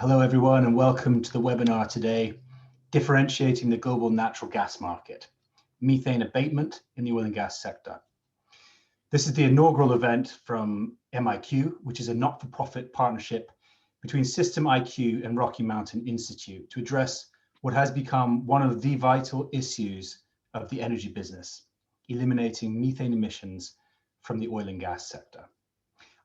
Hello, everyone, and welcome to the webinar today, Differentiating the Global Natural Gas Market, Methane Abatement in the Oil and Gas Sector. This is the inaugural event from MiQ, which is a not-for-profit partnership between System IQ and Rocky Mountain Institute to address what has become one of the vital issues of the energy business, eliminating methane emissions from the oil and gas sector.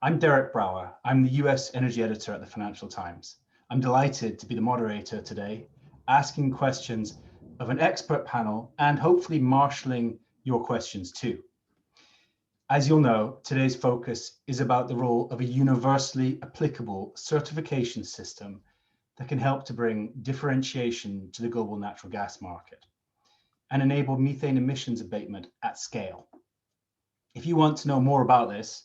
I'm Derek Brower. I'm the US Energy Editor at the Financial Times. I'm delighted to be the moderator today, asking questions of an expert panel and hopefully marshalling your questions too. As you'll know, today's focus is about the role of a universally applicable certification system that can help to bring differentiation to the global natural gas market and enable methane emissions abatement at scale. If you want to know more about this,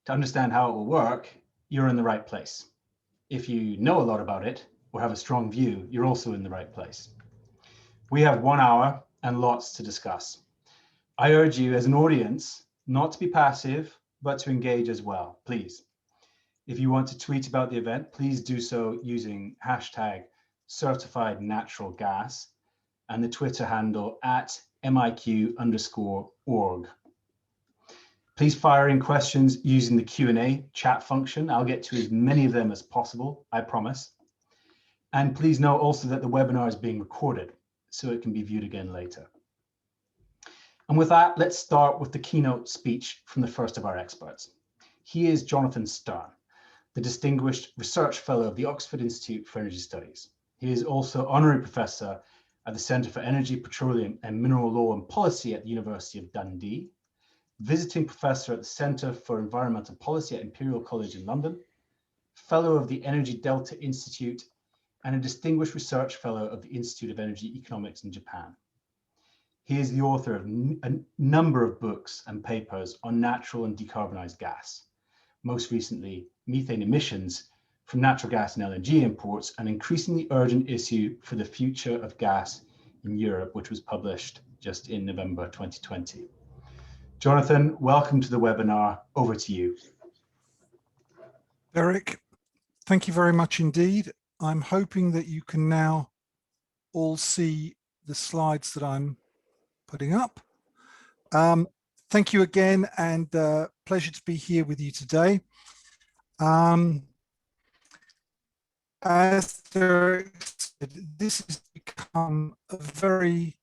to understand how it will work, you're in the right place. If you know a lot about it or have a strong view, you're also in the right place. We have 1 hour and lots to discuss. I urge you as an audience not to be passive, but to engage as well, please. If you want to tweet about the event, please do so using hashtag #CertifiedNaturalGas and the Twitter handle @miq_org. Please fire in questions using the Q&A chat function. I'll get to as many of them as possible, I promise. And please note also that the webinar is being recorded, so it can be viewed again later. And with that, let's start with the keynote speech from the first of our experts. He is Jonathan Stern, the Distinguished Research Fellow of the Oxford Institute for Energy Studies. He is also Honorary Professor at the Centre for Energy, Petroleum and Mineral Law and Policy at the University of Dundee, Visiting Professor at the Centre for Environmental Policy at Imperial College in London, Fellow of the Energy Delta Institute, and a Distinguished Research Fellow of the Institute of Energy Economics in Japan. He is the author of a number of books and papers on natural and decarbonized gas, most recently methane emissions from natural gas and LNG imports, an increasingly urgent issue for the future of gas in Europe, which was published just in November 2020. Jonathan, welcome to the webinar. Over to you. Eric, thank you very much indeed. I'm hoping that you can now all see the slides that I'm putting up. Thank you again, and pleasure to be here with you today. As Derek said, this has become a very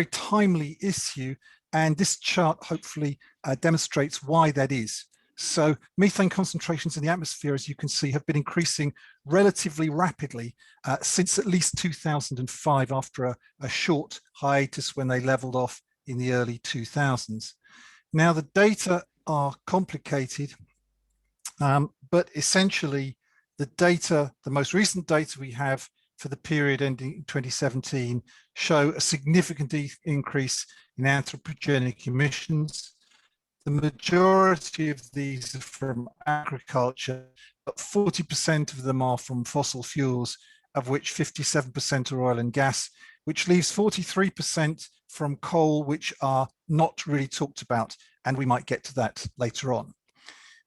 timely issue, and this chart hopefully demonstrates why that is. So methane concentrations in the atmosphere, as you can see, have been increasing relatively rapidly since at least 2005, after a short hiatus when they leveled off in the early 2000s. Now, the data are complicated, but essentially the most recent data we have for the period ending 2017 show a significant increase in anthropogenic emissions. The majority of these are from agriculture, but 40% of them are from fossil fuels, of which 57% are oil and gas, which leaves 43% from coal, which are not really talked about, and we might get to that later on.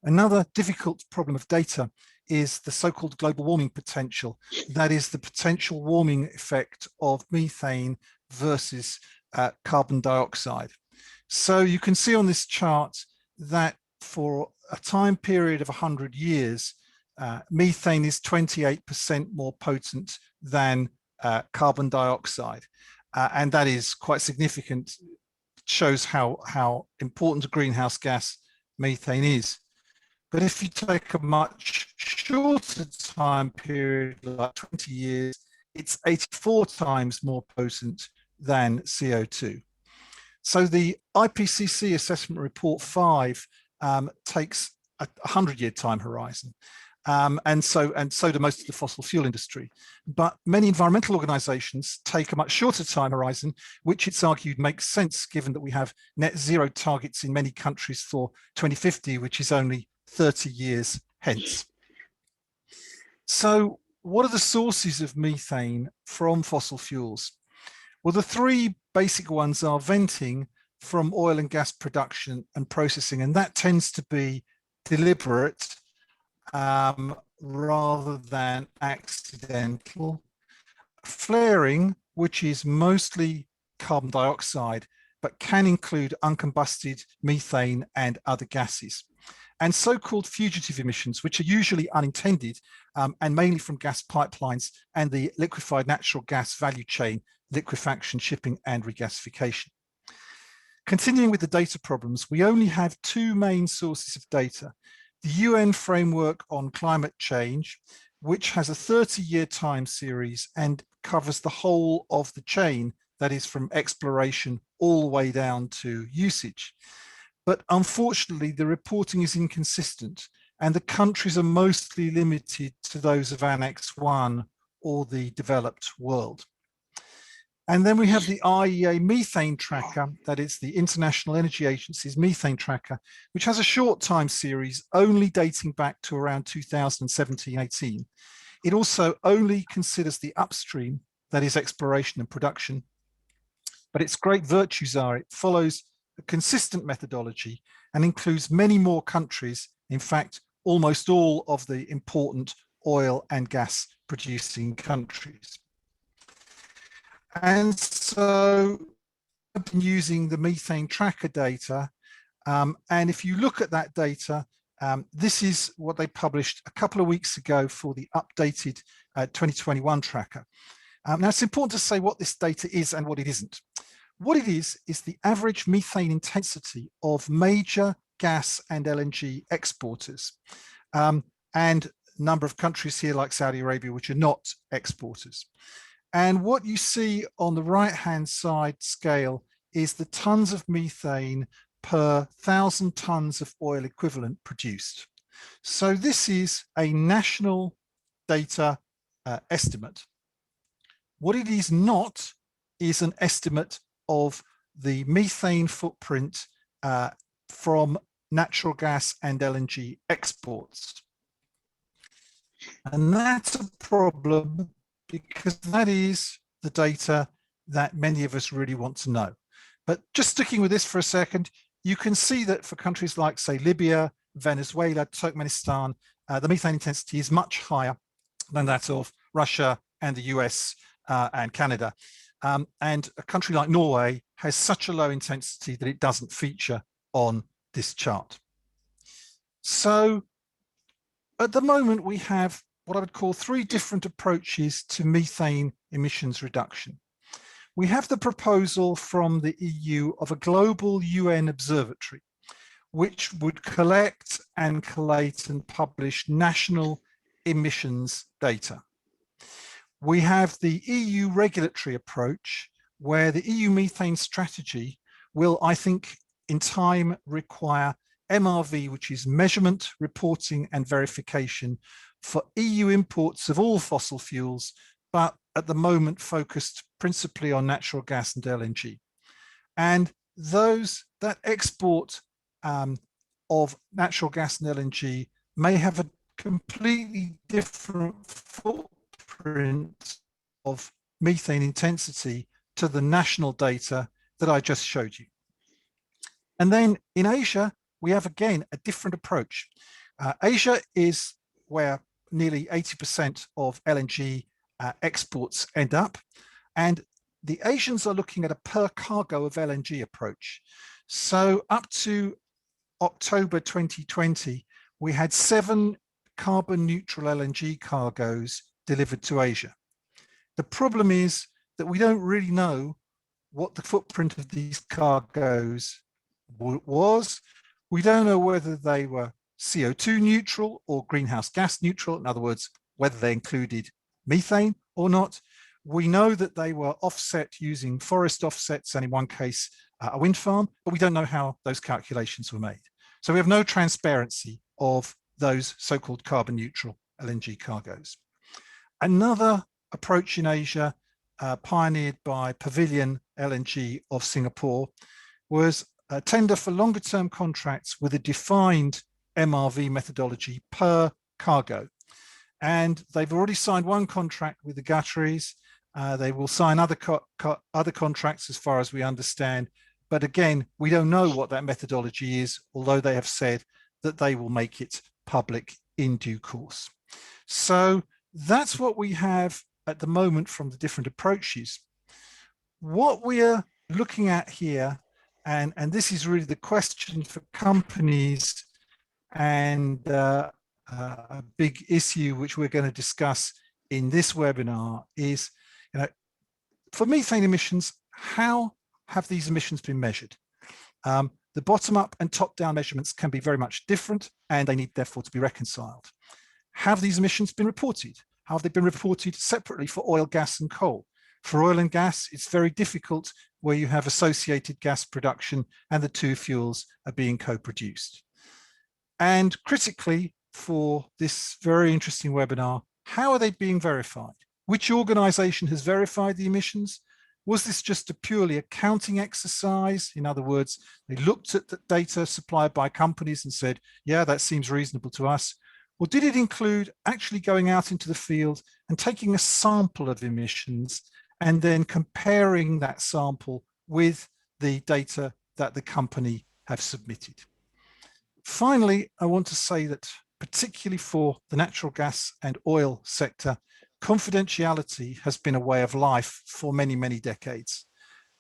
Another difficult problem of data is the so-called global warming potential. That is the potential warming effect of methane versus carbon dioxide. So you can see on this chart that for a time period of 100 years, methane is 28% more potent than carbon dioxide. And that is quite significant. It shows how important a greenhouse gas methane is. But if you take a much shorter time period, like 20 years, it's 84 times more potent than CO2. So the IPCC Assessment Report 5 takes a 100-year time horizon. And so do most of the fossil fuel industry. But many environmental organizations take a much shorter time horizon, which it's argued makes sense given that we have net zero targets in many countries for 2050, which is only 30 years hence. So what are the sources of methane from fossil fuels? Well, the three basic ones are venting from oil and gas production and processing, and that tends to be deliberate rather than accidental. Flaring, which is mostly carbon dioxide, but can include uncombusted methane and other gases. And so-called fugitive emissions, which are usually unintended and mainly from gas pipelines and the liquefied natural gas value chain, liquefaction, shipping, and regasification. Continuing with the data problems, we only have two main sources of data. The UN Framework on Climate Change, which has a 30-year time series and covers the whole of the chain, that is from exploration all the way down to usage. But unfortunately, the reporting is inconsistent and the countries are mostly limited to those of Annex 1 or the developed world. And then we have the IEA methane tracker, that is the International Energy Agency's methane tracker, which has a short time series only dating back to around 2017-18. It also only considers the upstream, that is exploration and production. But its great virtues are it follows a consistent methodology and includes many more countries, in fact, almost all of the important oil and gas producing countries. And so I've been using the methane tracker data. And if you look at that data, this is what they published a couple of weeks ago for the updated 2021 tracker. Now it's important to say what this data is and what it isn't. What it is the average methane intensity of major gas and LNG exporters, and a number of countries here like Saudi Arabia, which are not exporters. And what you see on the right-hand side scale is the tons of methane per 1,000 tons of oil equivalent produced. So this is a national data estimate. What it is not is an estimate of the methane footprint from natural gas and LNG exports. And that's a problem because that is the data that many of us really want to know. But just sticking with this for a second, you can see that for countries like, say, Libya, Venezuela, Turkmenistan, the methane intensity is much higher than that of Russia and the US and Canada. And a country like Norway has such a low intensity that it doesn't feature on this chart. So at the moment, we have what I would call three different approaches to methane emissions reduction. We have the proposal from the EU of a global UN observatory, which would collect and collate and publish national emissions data. We have the EU regulatory approach, where the EU methane strategy will, I think, in time require MRV, which is measurement, reporting, and verification for EU imports of all fossil fuels, but at the moment focused principally on natural gas and LNG. And that export of natural gas and LNG may have a completely different footprint of methane intensity to the national data that I just showed you. And then in Asia, we have again a different approach. Asia is where nearly 80% of LNG exports end up. And the Asians are looking at a per cargo of LNG approach. So up to October 2020, we had 7 carbon neutral LNG cargoes delivered to Asia. The problem is that we don't really know what the footprint of these cargoes was. We don't know whether they were CO2 neutral or greenhouse gas neutral. In other words, whether they included methane or not. We know that they were offset using forest offsets and in one case, a wind farm, but we don't know how those calculations were made. So we have no transparency of those so-called carbon neutral LNG cargoes. Another approach in Asia, pioneered by Pavilion LNG of Singapore, was a tender for longer term contracts with a defined MRV methodology per cargo. And they've already signed one contract with the Qataris. They will sign other contracts as far as we understand. But again, we don't know what that methodology is, although they have said that they will make it public in due course. So that's what we have at the moment from the different approaches. What we're looking at here, and this is really the question for companies, and a big issue which we're going to discuss in this webinar is, for methane emissions, how have these emissions been measured? The bottom-up and top-down measurements can be very much different, and they need therefore to be reconciled. Have these emissions been reported? How have they been reported separately for oil, gas, and coal? For oil and gas, it's very difficult where you have associated gas production and the two fuels are being co-produced. And critically, for this very interesting webinar, how are they being verified? Which organization has verified the emissions? Was this just a purely accounting exercise? In other words, they looked at the data supplied by companies and said, yeah, that seems reasonable to us. Or did it include actually going out into the field and taking a sample of emissions and then comparing that sample with the data that the company have submitted? Finally, I want to say that particularly for the natural gas and oil sector, confidentiality has been a way of life for many, many decades.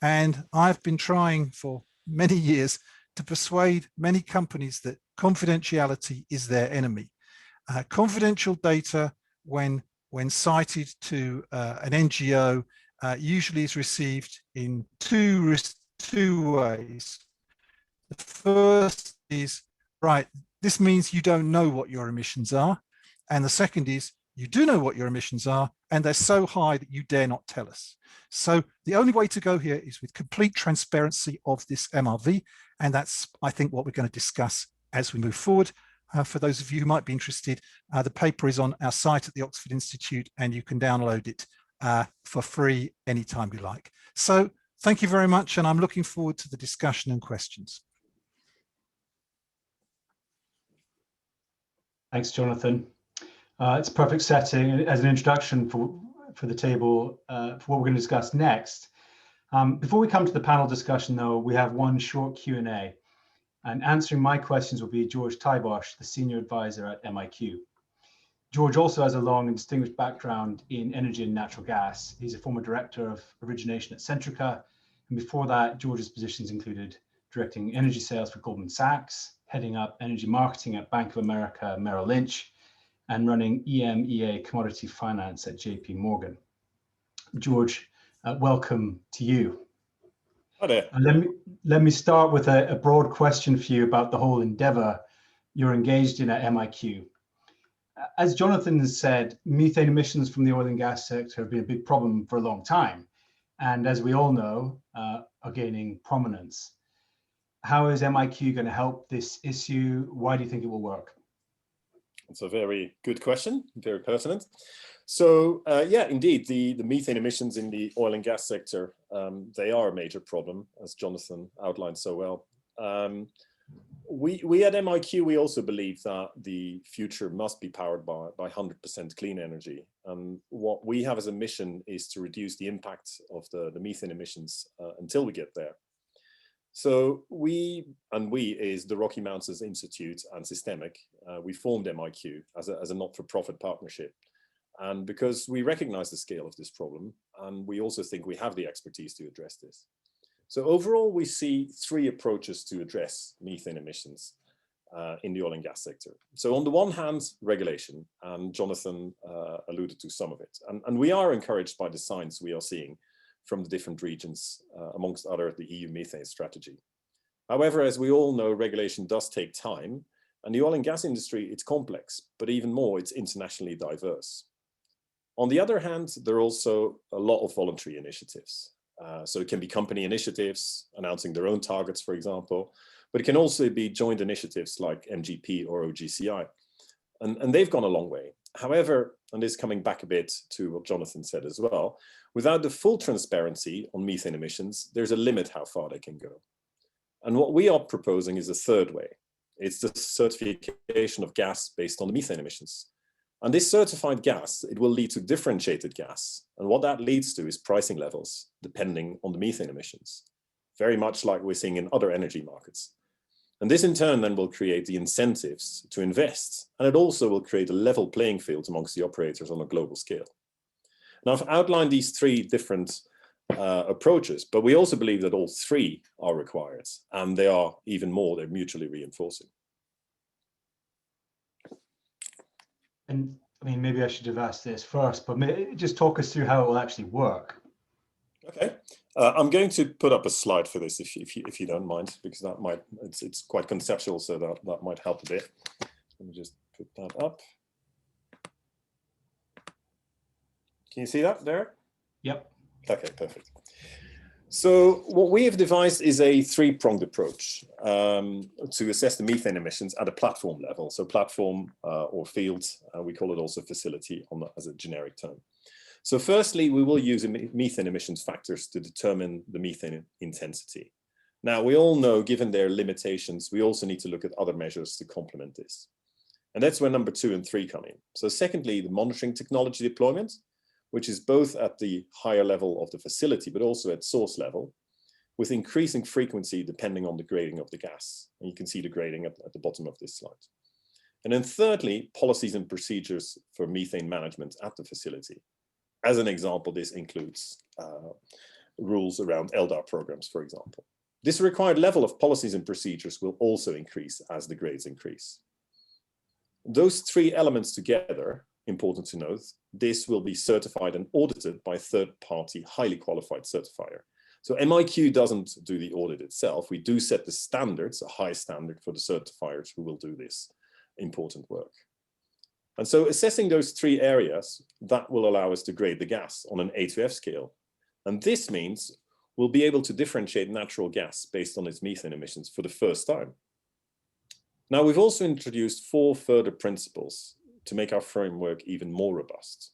And I've been trying for many years to persuade many companies that confidentiality is their enemy. Confidential data, when cited to an NGO, usually is received in two ways. The first is, right, this means you don't know what your emissions are. And the second is, you do know what your emissions are, and they're so high that you dare not tell us. So the only way to go here is with complete transparency of this MRV. And that's, I think, what we're going to discuss as we move forward. For those of you who might be interested, the paper is on our site at the Oxford Institute, and you can download it for free anytime you like. So thank you very much, and I'm looking forward to the discussion and questions. Thanks, Jonathan. It's a perfect setting as an introduction for the table for what we're going to discuss next. Before we come to the panel discussion, though, we have one short Q&A. And answering my questions will be George Tybosh, the Senior Advisor at MiQ. George also has a long and distinguished background in energy and natural gas. He's a former Director of Origination at Centrica. And before that, George's positions included directing energy sales for Goldman Sachs, heading up energy marketing at Bank of America Merrill Lynch, and running EMEA commodity finance at JP Morgan. George, welcome to you. Hi there. Let me start with a broad question for you about the whole endeavor you're engaged in at MiQ. As Jonathan has said, methane emissions from the oil and gas sector have been a big problem for a long time, and as we all know, are gaining prominence. How is MiQ going to help this issue? Why do you think it will work? It's a very good question, very pertinent. So yeah, indeed, the methane emissions in the oil and gas sector, they are a major problem, as Jonathan outlined so well. We at MiQ, we also believe that the future must be powered by 100% clean energy. What we have as a mission is to reduce the impact of the methane emissions until we get there. So we is the Rocky Mountains Institute and Systemic, we formed MiQ as a not-for-profit partnership. And because we recognize the scale of this problem, and we also think we have the expertise to address this. So overall, we see three approaches to address methane emissions in the oil and gas sector. So on the one hand, regulation, and Jonathan alluded to some of it. And we are encouraged by the signs we are seeing from the different regions, amongst other, the EU methane strategy. However, as we all know, regulation does take time, and the oil and gas industry, it's complex, but even more, it's internationally diverse. On the other hand, there are also a lot of voluntary initiatives. So it can be company initiatives announcing their own targets, for example, but it can also be joint initiatives like MGP or OGCI. And they've gone a long way. However, and this is coming back a bit to what Jonathan said as well, without the full transparency on methane emissions, there's a limit how far they can go. And what we are proposing is a third way. It's the certification of gas based on the methane emissions. And this certified gas, it will lead to differentiated gas. And what that leads to is pricing levels depending on the methane emissions, very much like we're seeing in other energy markets. And this in turn then will create the incentives to invest. And it also will create a level playing field amongst the operators on a global scale. Now, I've outlined these three different approaches, but we also believe that all three are required, and they are even more, they're mutually reinforcing. And I mean, maybe I should have asked this first, but just talk us through how it will actually work. Okay, I'm going to put up a slide for this if you don't mind, because that might, it's quite conceptual, so that might help a bit. Let me just put that up. Can you see that there? Yep. Okay, perfect. So what we have devised is a three-pronged approach to assess the methane emissions at a platform level. So platform or field, we call it also facility as a generic term. So firstly, we will use methane emissions factors to determine the methane intensity. Now, we all know, given their limitations, we also need to look at other measures to complement this. And that's where number 2 and 3 come in. So secondly, the monitoring technology deployment, which is both at the higher level of the facility, but also at source level, with increasing frequency depending on the grading of the gas. And you can see the grading at the bottom of this slide. And then thirdly, policies and procedures for methane management at the facility. As an example, this includes rules around LDAR programs, for example. This required level of policies and procedures will also increase as the grades increase. Those three elements together, important to note, this will be certified and audited by a third-party, highly qualified certifier. So MiQ doesn't do the audit itself. We do set the standards, a high standard for the certifiers who will do this important work. And so assessing those three areas, that will allow us to grade the gas on an A to F scale. And this means we'll be able to differentiate natural gas based on its methane emissions for the first time. Now, we've also introduced 4 further principles to make our framework even more robust.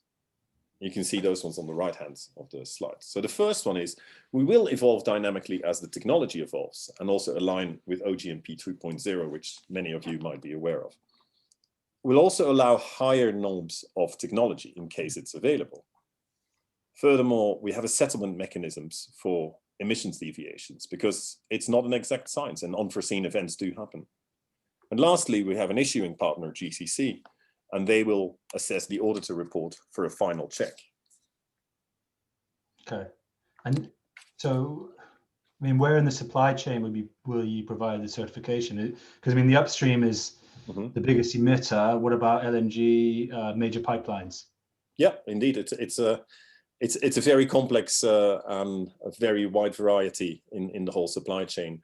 You can see those ones on the right hand of the slide. So the first one is we will evolve dynamically as the technology evolves and also align with OGMP 2.0, which many of you might be aware of. We'll also allow higher norms of technology in case it's available. Furthermore, we have a settlement mechanisms for emissions deviations because it's not an exact science and unforeseen events do happen. And lastly, we have an issuing partner, GCC, and they will assess the auditor report for a final check. Okay. And so, I mean, where in the supply chain will you provide the certification? Because I mean, the upstream is the biggest emitter. What about LNG, major pipelines? Yeah, indeed. It's a very complex and a very wide variety in the whole supply chain.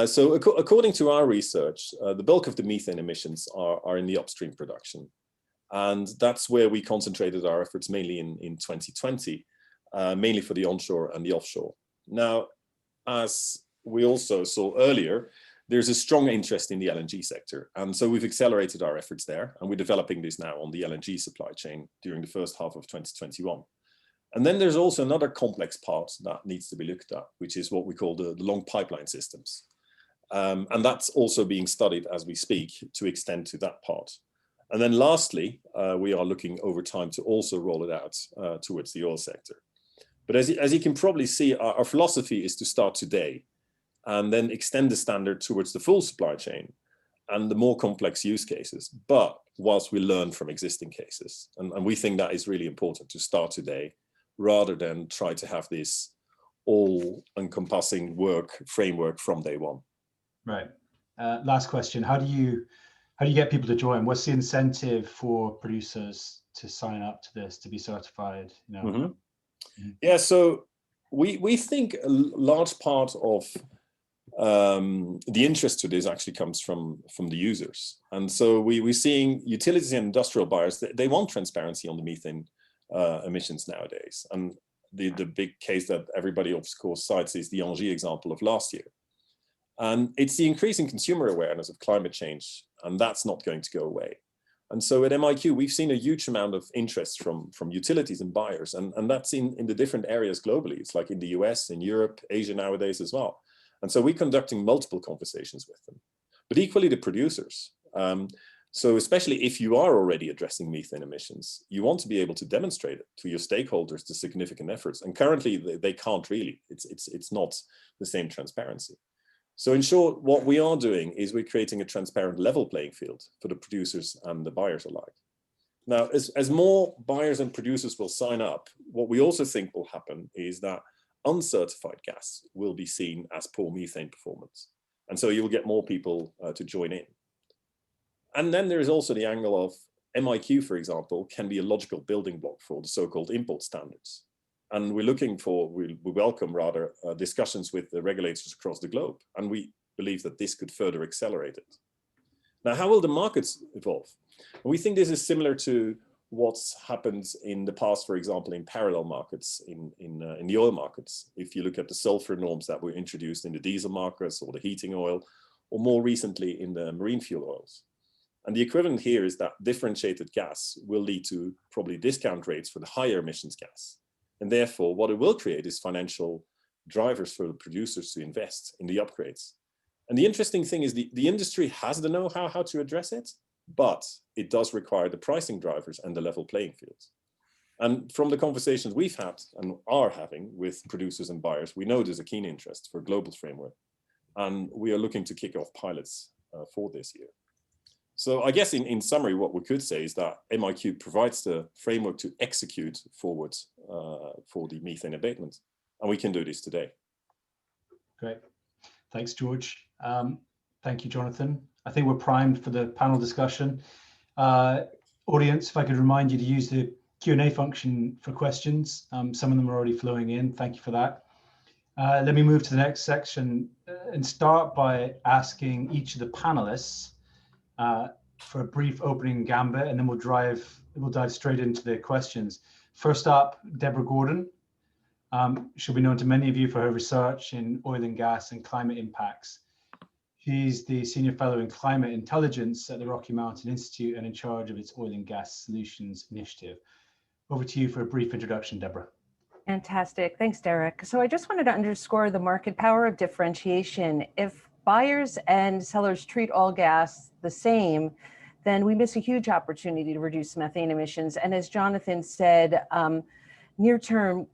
So according to our research, the bulk of the methane emissions are in the upstream production. And that's where we concentrated our efforts mainly in 2020, mainly for the onshore and the offshore. Now, as we also saw earlier, there's a strong interest in the LNG sector. And so we've accelerated our efforts there, and we're developing this now on the LNG supply chain during the first half of 2021. And then there's also another complex part that needs to be looked at, which is what we call the long pipeline systems. And that's also being studied as we speak to extend to that part. And then lastly, we are looking over time to also roll it out towards the oil sector. But as you can probably see, our philosophy is to start today and then extend the standard towards the full supply chain and the more complex use cases, but whilst we learn from existing cases. And we think that is really important to start today rather than try to have this all-encompassing framework from day one. Right. Last question. How do you get people to join? What's the incentive for producers to sign up to this, to be certified? You know? Yeah, so we think a large part of the interest to this actually comes from the users. And so we're seeing utilities and industrial buyers, they want transparency on the methane emissions nowadays. And the big case that everybody, of course, cites is the Angers example of last year. And it's the increasing consumer awareness of climate change, and that's not going to go away. And so at MiQ, we've seen a huge amount of interest from utilities and buyers, and that's in the different areas globally. It's like in the US, in Europe, Asia nowadays as well. And so we're conducting multiple conversations with them, but equally the producers. So especially if you are already addressing methane emissions, you want to be able to demonstrate it to your stakeholders the significant efforts. And currently they can't really, it's not the same transparency. So in short, what we are doing is we're creating a transparent level playing field for the producers and the buyers alike. Now, as more buyers and producers will sign up, what we also think will happen is that uncertified gas will be seen as poor methane performance. And so you'll get more people to join in. And then there is also the angle of MiQ, for example, can be a logical building block for the so-called import standards. And we're looking for, we welcome rather, discussions with the regulators across the globe. And we believe that this could further accelerate it. Now, how will the markets evolve? We think this is similar to what's happened in the past, for example, in parallel markets, in the oil markets. If you look at the sulfur norms that were introduced in the diesel markets or the heating oil, or more recently in the marine fuel oils. And the equivalent here is that differentiated gas will lead to probably discount rates for the higher emissions gas. And therefore, what it will create is financial drivers for the producers to invest in the upgrades. And the interesting thing is the industry has the know-how how to address it, but it does require the pricing drivers and the level playing fields. And from the conversations we've had and are having with producers and buyers, we know there's a keen interest for a global framework. And we are looking to kick off pilots for this year. So I guess in summary, what we could say is that MiQ provides the framework to execute forward for the methane abatement. And we can do this today. Great. Thanks, George. Thank you, Jonathan. I think we're primed for the panel discussion. Audience, if I could remind you to use the Q&A function for questions. Some of them are already flowing in. Thank you for that. Let me move to the next section and start by asking each of the panelists for a brief opening gambit, and then we'll dive straight into the questions. First up, Deborah Gordon. She'll be known to many of you for her research in oil and gas and climate impacts. She's the Senior Fellow in Climate Intelligence at the Rocky Mountain Institute and in charge of its Oil and Gas Solutions Initiative. Over to you for a brief introduction, Deborah. Fantastic. Thanks, Derek. So I just wanted to underscore the market power of differentiation. If buyers and sellers treat all gas the same, then we miss a huge opportunity to reduce methane emissions. And as Jonathan said, near-term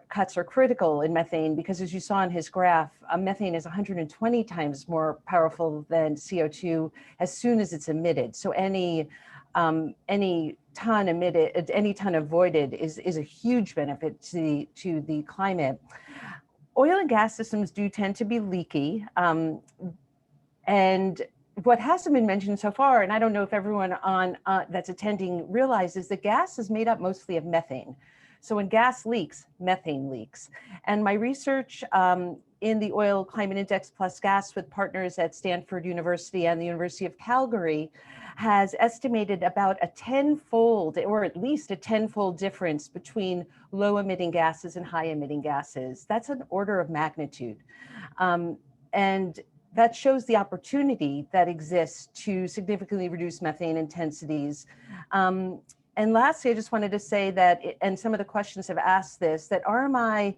cuts are critical in methane because, as you saw in his graph, methane is 120 times more powerful than CO2 as soon as it's emitted. So any ton emitted, any ton avoided is a huge benefit to the climate. Oil and gas systems do tend to be leaky, and what hasn't been mentioned so far, and I don't know if everyone that's attending realizes that gas is made up mostly of methane. So when gas leaks, methane leaks. And my research in the Oil Climate Index plus gas with partners at Stanford University and the University of Calgary has estimated about a tenfold, or at least a tenfold difference between low emitting gases and high emitting gases. That's an order of magnitude. And that shows the opportunity that exists to significantly reduce methane intensities. And lastly, I just wanted to say that, and some of the questions have asked this, that RMI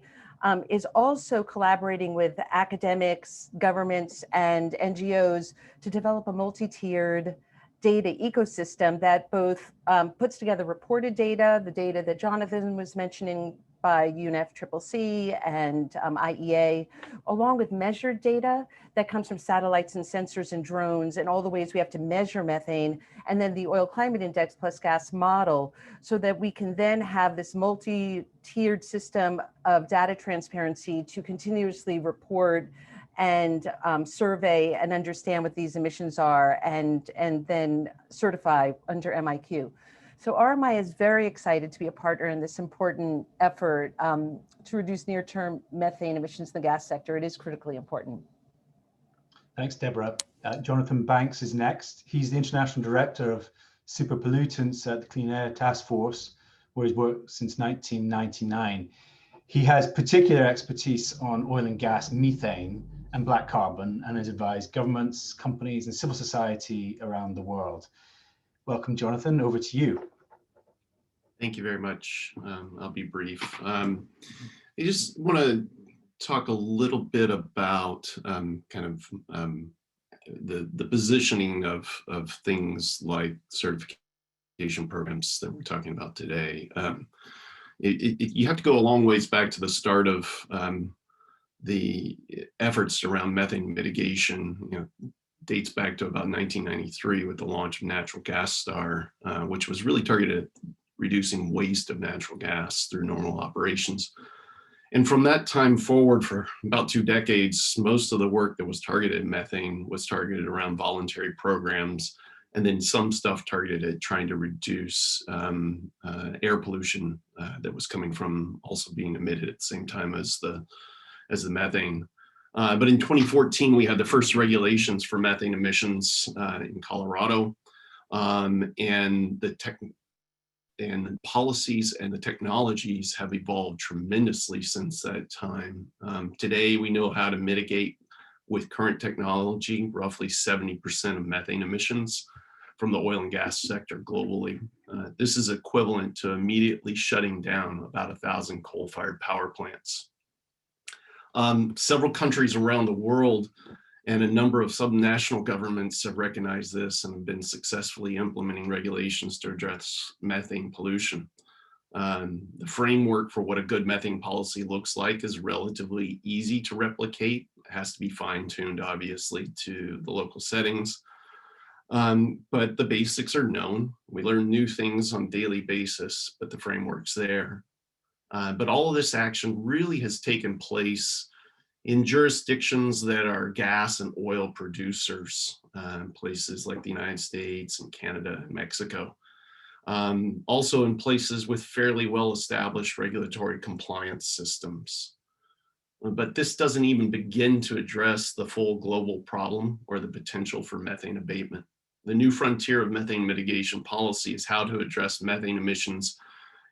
is also collaborating with academics, governments, and NGOs to develop a multi-tiered data ecosystem that both puts together reported data, the data that Jonathan was mentioning by UNFCCC and IEA, along with measured data that comes from satellites and sensors and drones and all the ways we have to measure methane, and then the Oil Climate Index plus gas model, so that we can then have this multi-tiered system of data transparency to continuously report and survey and understand what these emissions are, and then certify under MiQ. So RMI is very excited to be a partner in this important effort to reduce near-term methane emissions in the gas sector. It is critically important. Thanks, Deborah. Jonathan Banks is next. He's the International Director of Super Pollutants at the Clean Air Task Force, where he's worked since 1999. He has particular expertise on oil and gas methane and black carbon, and has advised governments, companies, and civil society around the world. Welcome, Jonathan. Over to you. Thank you very much. I'll be brief. I just want to talk a little bit about the positioning of things like certification programs that we're talking about today. You have to go a long ways back to the start of the efforts around methane mitigation, dates back to about 1993 with the launch of Natural Gas Star, which was really targeted at reducing waste of natural gas through normal operations. And from that time forward, for about 2 decades, most of the work that was targeted at methane was targeted around voluntary programs, and then some stuff targeted at trying to reduce air pollution that was coming from also being emitted at the same time as the methane. But in 2014, we had the first regulations for methane emissions in Colorado, and the policies and the technologies have evolved tremendously since that time. Today, we know how to mitigate with current technology roughly 70% of methane emissions from the oil and gas sector globally. This is equivalent to immediately shutting down about 1,000 coal-fired power plants. Several countries around the world and a number of subnational governments have recognized this and have been successfully implementing regulations to address methane pollution. The framework for what a good methane policy looks like is relatively easy to replicate. It has to be fine-tuned, obviously, to the local settings. But the basics are known. We learn new things on a daily basis, but the framework's there. But all of this action really has taken place in jurisdictions that are gas and oil producers, places like the United States and Canada and Mexico. Also in places with fairly well-established regulatory compliance systems. But this doesn't even begin to address the full global problem or the potential for methane abatement. The new frontier of methane mitigation policy is how to address methane emissions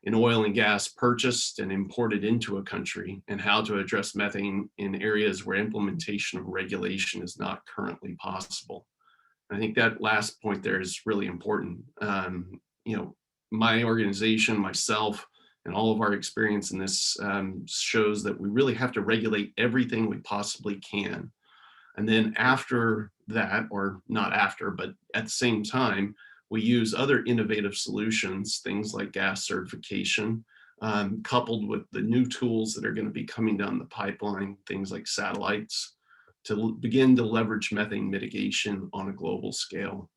in oil and gas purchased and imported into a country, and how to address methane in areas where implementation of regulation is not currently possible. I think that last point there is really important. My organization, myself, and all of our experience in this shows that we really have to regulate everything we possibly can. And then after that, or not after, but at the same time, we use other innovative solutions, things like gas certification, coupled with the new tools that are going to be coming down the pipeline, things like satellites, to begin to leverage methane mitigation on a global scale.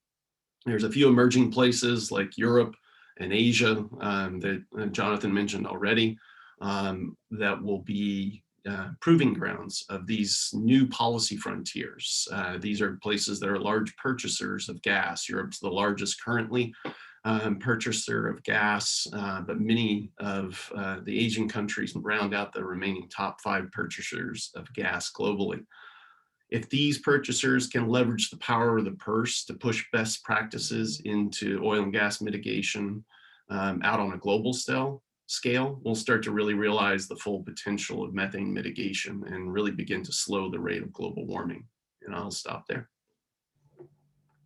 There's a few emerging places like Europe and Asia that Jonathan mentioned already that will be proving grounds of these new policy frontiers. These are places that are large purchasers of gas. Europe's the largest currently purchaser of gas, but many of the Asian countries round out the remaining top 5 purchasers of gas globally. If these purchasers can leverage the power of the purse to push best practices into oil and gas mitigation out on a global scale, we'll start to really realize the full potential of methane mitigation and really begin to slow the rate of global warming. And I'll stop there.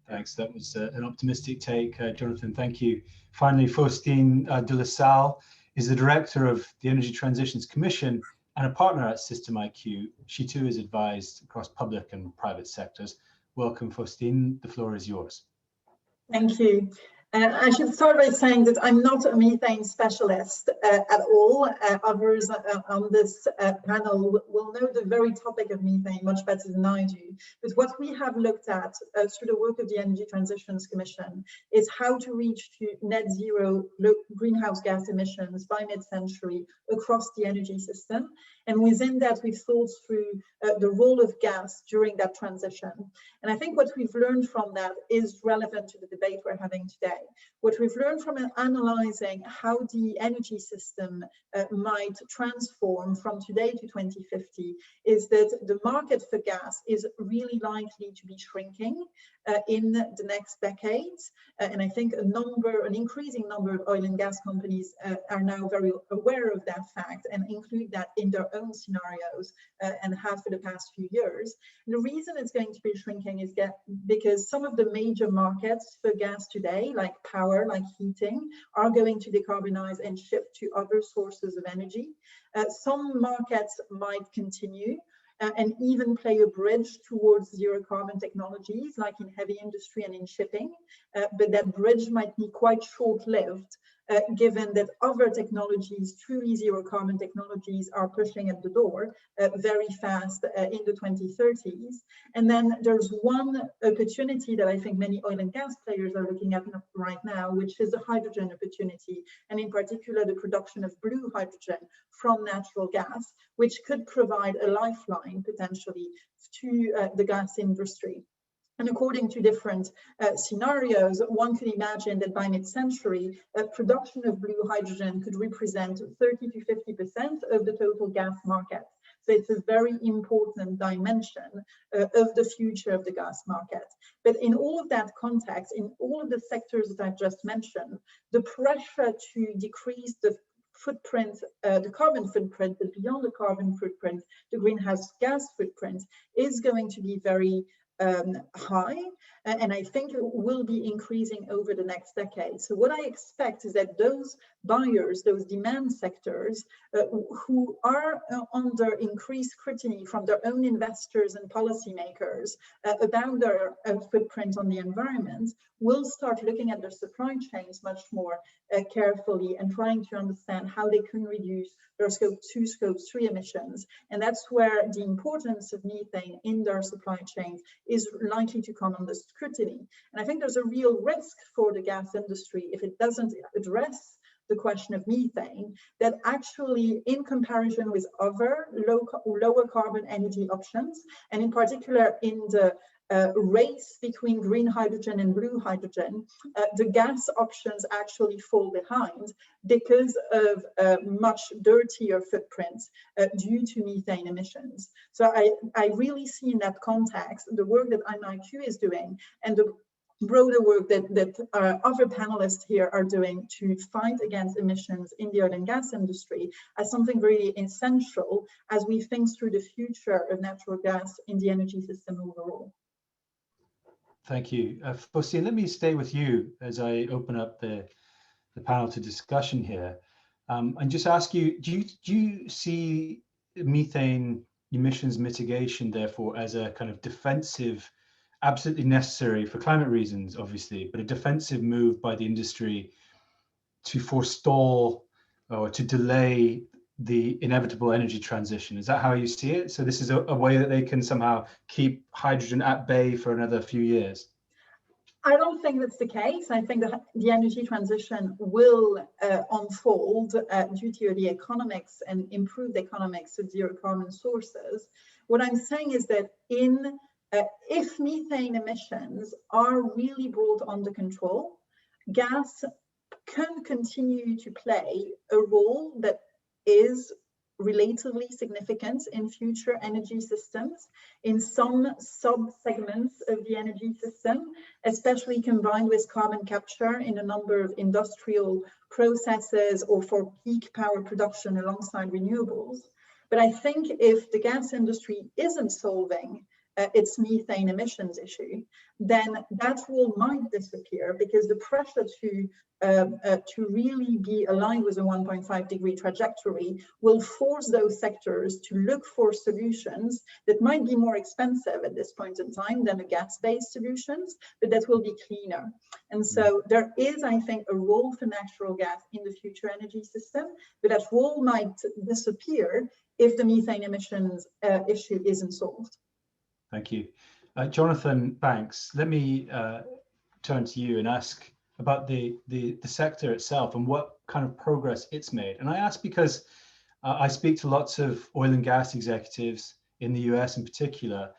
Thanks. That was an optimistic take, Jonathan. Thank you. Finally, Faustine de La Salle is the director of the Energy Transitions Commission and a partner at System MiQ. She too is advised across public and private sectors. Welcome, Faustine. The floor is yours. Thank you. I should start by saying that I'm not a methane specialist at all. Others on this panel will know the very topic of methane much better than I do. But what we have looked at through the work of the Energy Transitions Commission is how to reach to net zero greenhouse gas emissions by mid-century across the energy system. And within that, we've thought through the role of gas during that transition. And I think what we've learned from that is relevant to the debate we're having today. What we've learned from analyzing how the energy system might transform from today to 2050 is that the market for gas is really likely to be shrinking in the next decades. And I think an increasing number of oil and gas companies are now very aware of that fact and include that in their own scenarios and have for the past few years. And the reason it's going to be shrinking is because some of the major markets for gas today, like power, like heating, are going to decarbonize and shift to other sources of energy. Some markets might continue and even play a bridge towards zero carbon technologies, like in heavy industry and in shipping. But that bridge might be quite short-lived given that other technologies, truly zero carbon technologies, are pushing at the door very fast in the 2030s. And then there's one opportunity that I think many oil and gas players are looking at right now, which is the hydrogen opportunity, and in particular the production of blue hydrogen from natural gas, which could provide a lifeline potentially to the gas industry. And according to different scenarios, one could imagine that by mid-century, production of blue hydrogen could represent 30 to 50% of the total gas market. So it's a very important dimension of the future of the gas market. But in all of that context, in all of the sectors that I've just mentioned, the pressure to decrease the footprint, the carbon footprint, but beyond the carbon footprint, the greenhouse gas footprint is going to be very high, and I think it will be increasing over the next decade. So what I expect is that those buyers, those demand sectors who are under increased scrutiny from their own investors and policymakers about their footprint on the environment will start looking at their supply chains much more carefully and trying to understand how they can reduce their scope 2, scope 3 emissions. And that's where the importance of methane in their supply chains is likely to come under scrutiny. And I think there's a real risk for the gas industry if it doesn't address the question of methane, that actually in comparison with other lower carbon energy options, and in particular in the race between green hydrogen and blue hydrogen, the gas options actually fall behind because of much dirtier footprints due to methane emissions. So I really see in that context the work that MiQ is doing and the broader work that other panelists here are doing to fight against emissions in the oil and gas industry as something really essential as we think through the future of natural gas in the energy system overall. Thank you. Faustine, let me stay with you as I open up the panel to discussion here, and just ask you, do you see methane emissions mitigation, therefore, as a kind of defensive, absolutely necessary for climate reasons, obviously, but a defensive move by the industry to forestall or to delay the inevitable energy transition? Is that how you see it? So this is a way that they can somehow keep hydrogen at bay for another few years? I don't think that's the case. I think that the energy transition will unfold due to the economics and improved economics of zero carbon sources. What I'm saying is that if methane emissions are really brought under control, gas can continue to play a role that is relatively significant in future energy systems, in some sub-segments of the energy system, especially combined with carbon capture in a number of industrial processes or for peak power production alongside renewables. But I think if the gas industry isn't solving its methane emissions issue, then that role might disappear because the pressure to really be aligned with a 1.5 degree trajectory will force those sectors to look for solutions that might be more expensive at this point in time than the gas-based solutions, but that will be cleaner. And so there is, I think, a role for natural gas in the future energy system, but that role might disappear if the methane emissions issue isn't solved. Thank you. Jonathan Banks, let me turn to you and ask about the sector itself and what kind of progress it's made. And I ask because I speak to lots of oil and gas executives in the US in particular,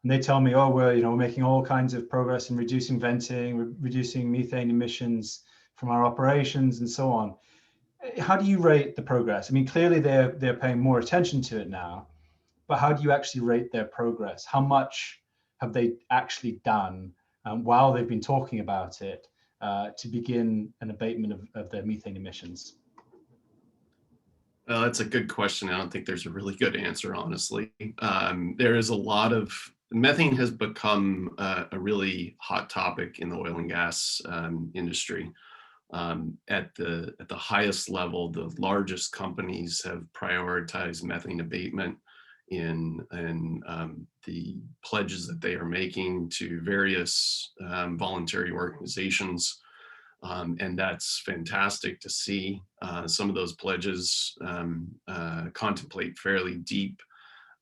and they tell me, oh, we're making all kinds of progress in reducing venting, reducing methane emissions from our operations and so on. How do you rate the progress? I mean, clearly they're paying more attention to it now, but how do you actually rate their progress? How much have they actually done while they've been talking about it to begin an abatement of their methane emissions? That's a good question. I don't think there's a really good answer, honestly. There is a lot of, methane has become a really hot topic in the oil and gas industry. At the highest level, the largest companies have prioritized methane abatement in the pledges that they are making to various voluntary organizations. And that's fantastic to see. Some of those pledges contemplate fairly deep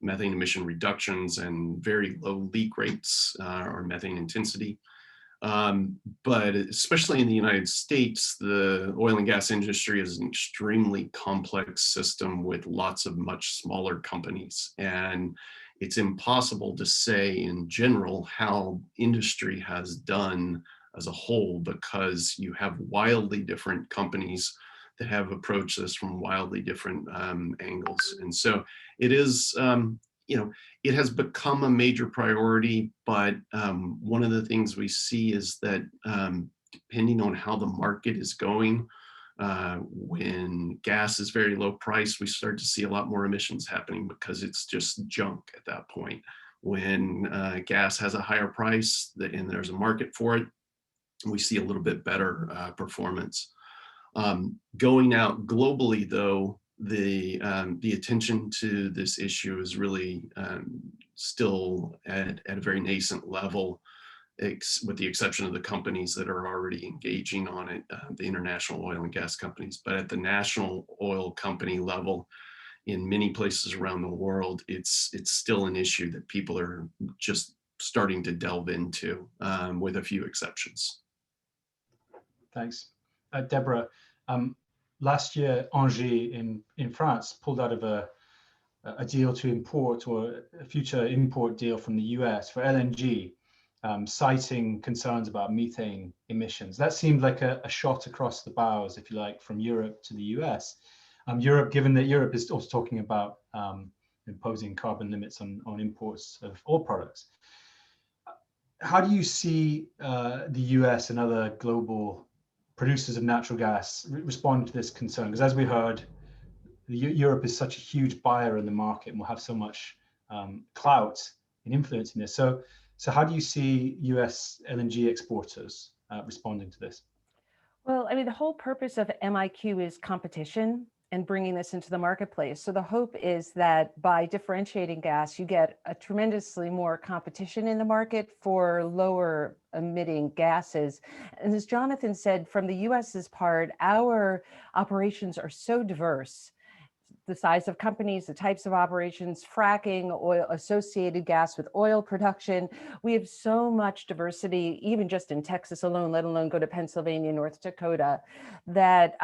methane emission reductions and very low leak rates or methane intensity. But especially in the United States, the oil and gas industry is an extremely complex system with lots of much smaller companies. And it's impossible to say in general how industry has done as a whole, because you have wildly different companies that have approached this from wildly different angles. And so it is, you know, it has become a major priority, but one of the things we see is that depending on how the market is going, when gas is very low price, we start to see a lot more emissions happening because it's just junk at that point. When gas has a higher price and there's a market for it, we see a little bit better performance. Going out globally, though, the attention to this issue is really still at a very nascent level, with the exception of the companies that are already engaging on it, the international oil and gas companies. But at the national oil company level, in many places around the world, it's still an issue that people are just starting to delve into, with a few exceptions. Thanks. Deborah, last year, Engie in France pulled out of a deal to import, or a future import deal from the US for LNG, citing concerns about methane emissions. That seemed like a shot across the bows, if you like, from Europe to the US. Europe, given that Europe is also talking about imposing carbon limits on imports of oil products. How do you see the US and other global producers of natural gas respond to this concern? Because as we heard, Europe is such a huge buyer in the market and will have so much clout and influence in this. So how do you see US LNG exporters responding to this? Well, I mean, the whole purpose of MiQ is competition and bringing this into the marketplace. So the hope is that by differentiating gas, you get a tremendously more competition in the market for lower emitting gases. And as Jonathan said, from the US's part, our operations are so diverse. The size of companies, the types of operations, fracking, oil, associated gas with oil production. We have so much diversity, even just in Texas alone, let alone go to Pennsylvania, North Dakota, that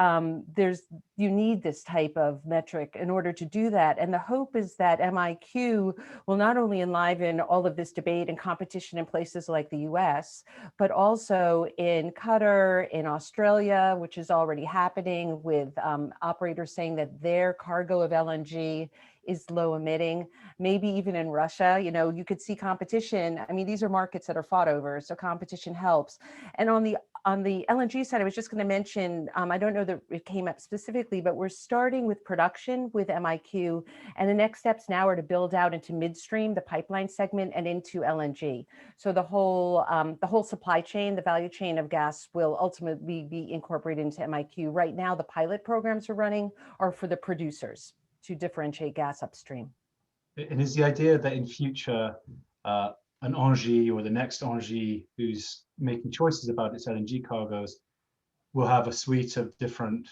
you need this type of metric in order to do that. And the hope is that MiQ will not only enliven all of this debate and competition in places like the US, but also in Qatar, in Australia, which is already happening with operators saying that their cargo of LNG is low emitting. Maybe even in Russia, you know, you could see competition. I mean, these are markets that are fought over, so competition helps. And on the LNG side, I was just going to mention, I don't know that it came up specifically, but we're starting with production with MiQ, and the next steps now are to build out into midstream, the pipeline segment, and into LNG. So the whole supply chain, the value chain of gas will ultimately be incorporated into MiQ. Right now, the pilot programs we're running are for the producers to differentiate gas upstream. And is the idea that in future, an Engie or the next Engie who's making choices about its LNG cargoes will have a suite of different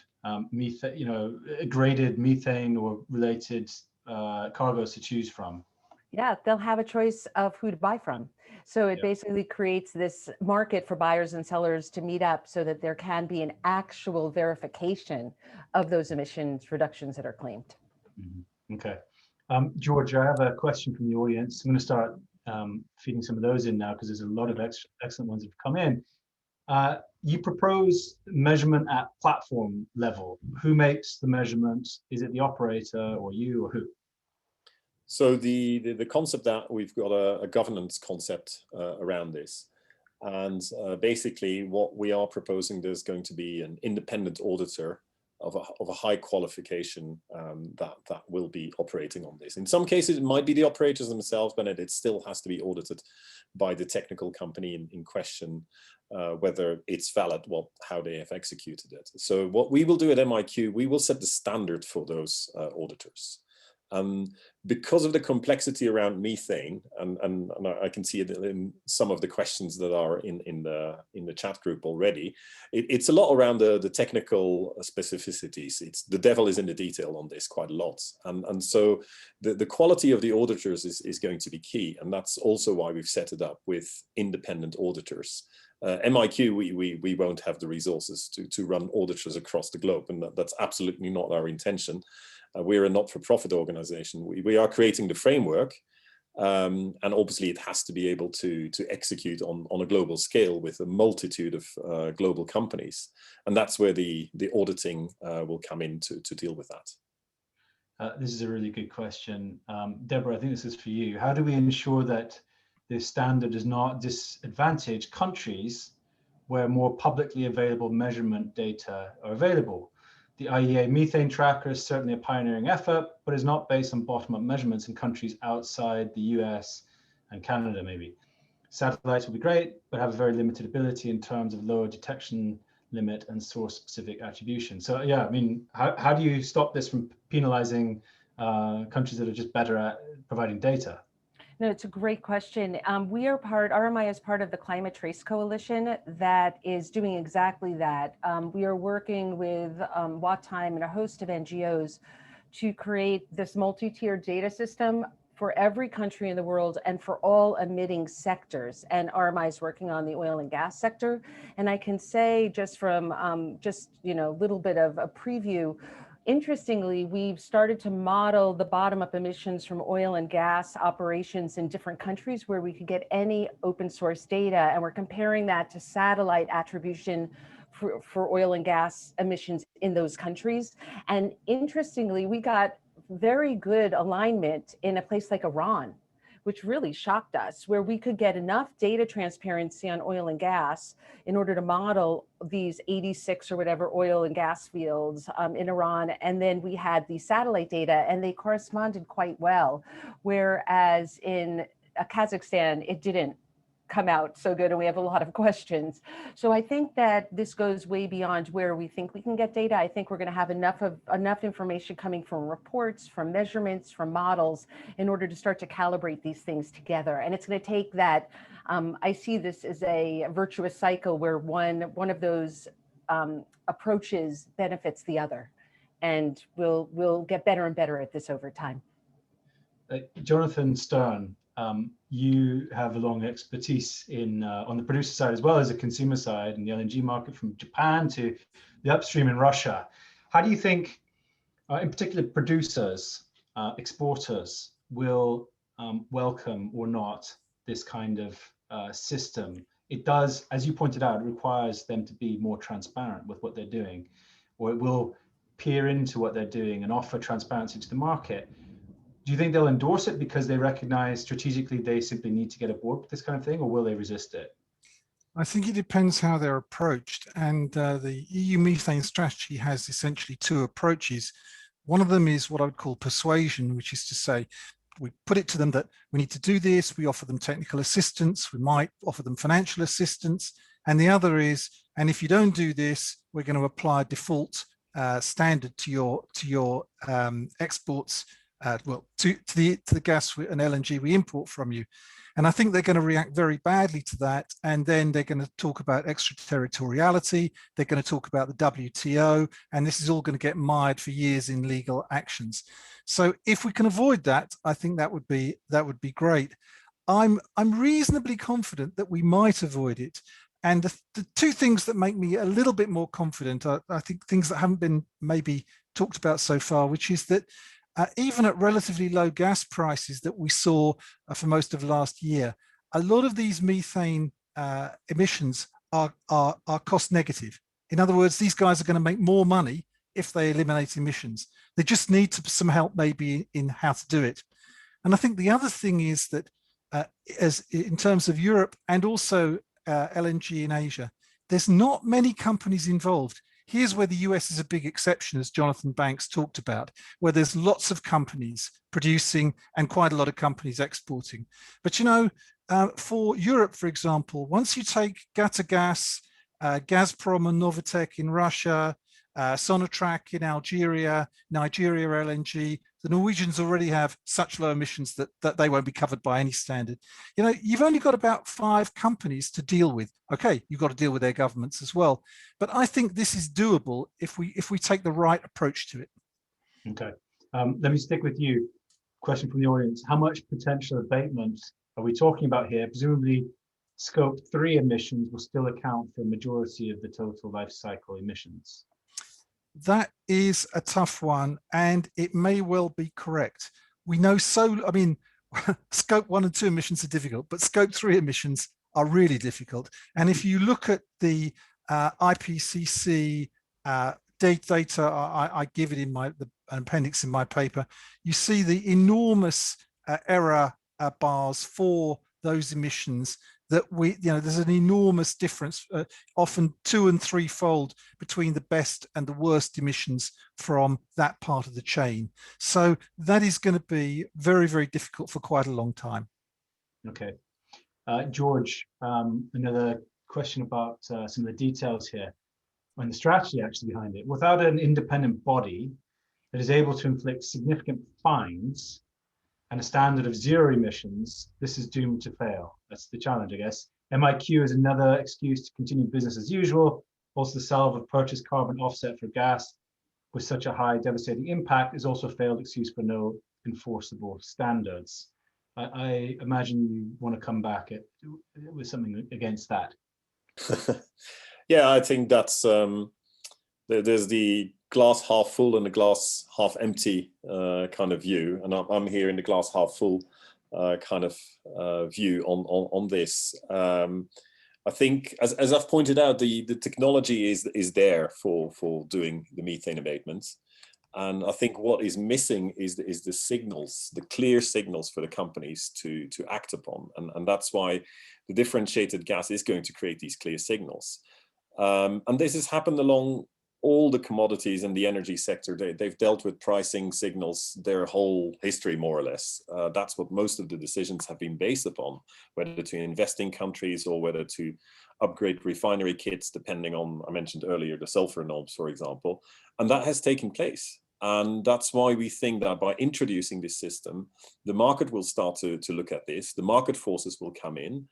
methane, you know, graded methane or related cargoes to choose from? Yeah, they'll have a choice of who to buy from. So it basically creates this market for buyers and sellers to meet up so that there can be an actual verification of those emissions reductions that are claimed. Mm-hmm. Okay. George, I have a question from the audience. I'm going to start feeding some of those in now because there's a lot of excellent ones that have come in. You propose measurement at platform level. Who makes the measurement? Is it the operator or you or who? So the concept that we've got a governance concept around this. And basically what we are proposing, there's going to be an independent auditor of a high qualification that will be operating on this. In some cases, it might be the operators themselves, but it still has to be audited by the technical company in question, whether it's valid, how they have executed it. So what we will do at MiQ, we will set the standard for those auditors. Because of the complexity around methane, and I can see it in some of the questions that are in the chat group already, it's a lot around the technical specificities. The devil is in the detail on this quite a lot, and so the quality of the auditors is going to be key, and that's also why we've set it up with independent auditors. MiQ, we won't have the resources to run auditors across the globe, and that's absolutely not our intention. We're a not-for-profit organization. We are creating the framework, and obviously it has to be able to execute on a global scale with a multitude of global companies. And that's where the auditing will come in to deal with that. This is a really good question. Deborah, I think this is for you. How do we ensure that this standard does not disadvantage countries where more publicly available measurement data are available? The IEA methane tracker is certainly a pioneering effort, but is not based on bottom-up measurements in countries outside the US and Canada, maybe. Satellites will be great, but have a very limited ability in terms of lower detection limit and source-specific attribution. So yeah, I mean, how do you stop this from penalizing countries that are just better at providing data? No, it's a great question. RMI is part of the Climate Trace Coalition that is doing exactly that. We are working with WattTime and a host of NGOs to create this multi-tiered data system for every country in the world and for all emitting sectors. And RMI is working on the oil and gas sector. And I can say just from a little bit of a preview, interestingly, we've started to model the bottom-up emissions from oil and gas operations in different countries where we could get any open source data, and we're comparing that to satellite attribution for oil and gas emissions in those countries. And interestingly, we got very good alignment in a place like Iran, which really shocked us, where we could get enough data transparency on oil and gas in order to model these 86 or whatever oil and gas fields in Iran. And then we had the satellite data and they corresponded quite well. Whereas in Kazakhstan, it didn't come out so good and we have a lot of questions. So I think that this goes way beyond where we think we can get data. I think we're going to have enough information coming from reports, from measurements, from models in order to start to calibrate these things together. And it's going to take that. I see this as a virtuous cycle where one of those approaches benefits the other, and we'll get better and better at this over time. Jonathan Stern, you have a long expertise in on the producer side as well as the consumer side, and the LNG market from Japan to the upstream in Russia. How do you think, in particular, producers, exporters will welcome or not this kind of system? It does, as you pointed out, it requires them to be more transparent with what they're doing, or it will peer into what they're doing and offer transparency to the market. Do you think they'll endorse it because they recognize strategically they simply need to get aboard with this kind of thing, or will they resist it? I think it depends how they're approached. And the EU methane strategy has essentially two approaches. One of them is what I would call persuasion, which is to say, we put it to them that we need to do this, we offer them technical assistance, we might offer them financial assistance. And the other is, and if you don't do this, we're going to apply a default standard to your exports, to the gas and LNG we import from you. And I think they're going to react very badly to that. And then they're going to talk about extraterritoriality. They're going to talk about the WTO, and this is all going to get mired for years in legal actions. So if we can avoid that, I think that would be great. I'm reasonably confident that we might avoid it. And the two things that make me a little bit more confident are, I think, things that haven't been maybe talked about so far, which is that even at relatively low gas prices that we saw for most of last year, a lot of these methane emissions are cost negative. In other words, these guys are going to make more money if they eliminate emissions. They just need some help maybe in how to do it. And I think the other thing is that as in terms of Europe and also LNG in Asia, there's not many companies involved. Here's where the US is a big exception, as Jonathan Banks talked about, where there's lots of companies producing and quite a lot of companies exporting. But you know, for Europe, for example, once you take Qatargas, Gazprom and Novatek in Russia, Sonatrach in Algeria, Nigeria LNG. The Norwegians already have such low emissions that they won't be covered by any standard. You know, you've only got about 5 companies to deal with. Okay, you've got to deal with their governments as well. But I think this is doable if we take the right approach to it. Okay, let me stick with you. Question from the audience: how much potential abatement are we talking about here? Presumably, Scope 3 emissions will still account for a majority of the total life cycle emissions. That is a tough one, and it may well be correct. We know I mean, Scope 1 and 2 emissions are difficult, but Scope 3 emissions are really difficult. And if you look at the IPCC data, I give it in the appendix in my paper, you see the enormous error bars for those emissions that there's an enormous difference, often 2- and 3-fold between the best and the worst emissions from that part of the chain. So that is going to be very, very difficult for quite a long time. Okay. George, another question about some of the details here and the strategy actually behind it. Without an independent body that is able to inflict significant fines and a standard of 0 emissions, this is doomed to fail. That's the challenge, I guess. MiQ is another excuse to continue business as usual. Also, the salve of purchased carbon offset for gas with such a high devastating impact is also a failed excuse for no enforceable standards. I imagine you want to come back with something against that. Yeah, I think that's there's the glass half full and the glass half empty kind of view, and I'm here in the glass half full kind of view on this. I think, as I've pointed out, the technology is there for doing the methane abatements, and I think what is missing is the signals, the clear signals for the companies to act upon, and that's why the differentiated gas is going to create these clear signals. And this has happened along all the commodities in the energy sector. They've dealt with pricing signals their whole history, more or less. That's what most of the decisions have been based upon, whether to invest in countries or whether to upgrade refinery kits, depending on, I mentioned earlier, the sulfur norms, for example. And that has taken place. And that's why we think that by introducing this system, the market will start to look at this, the market forces will come in.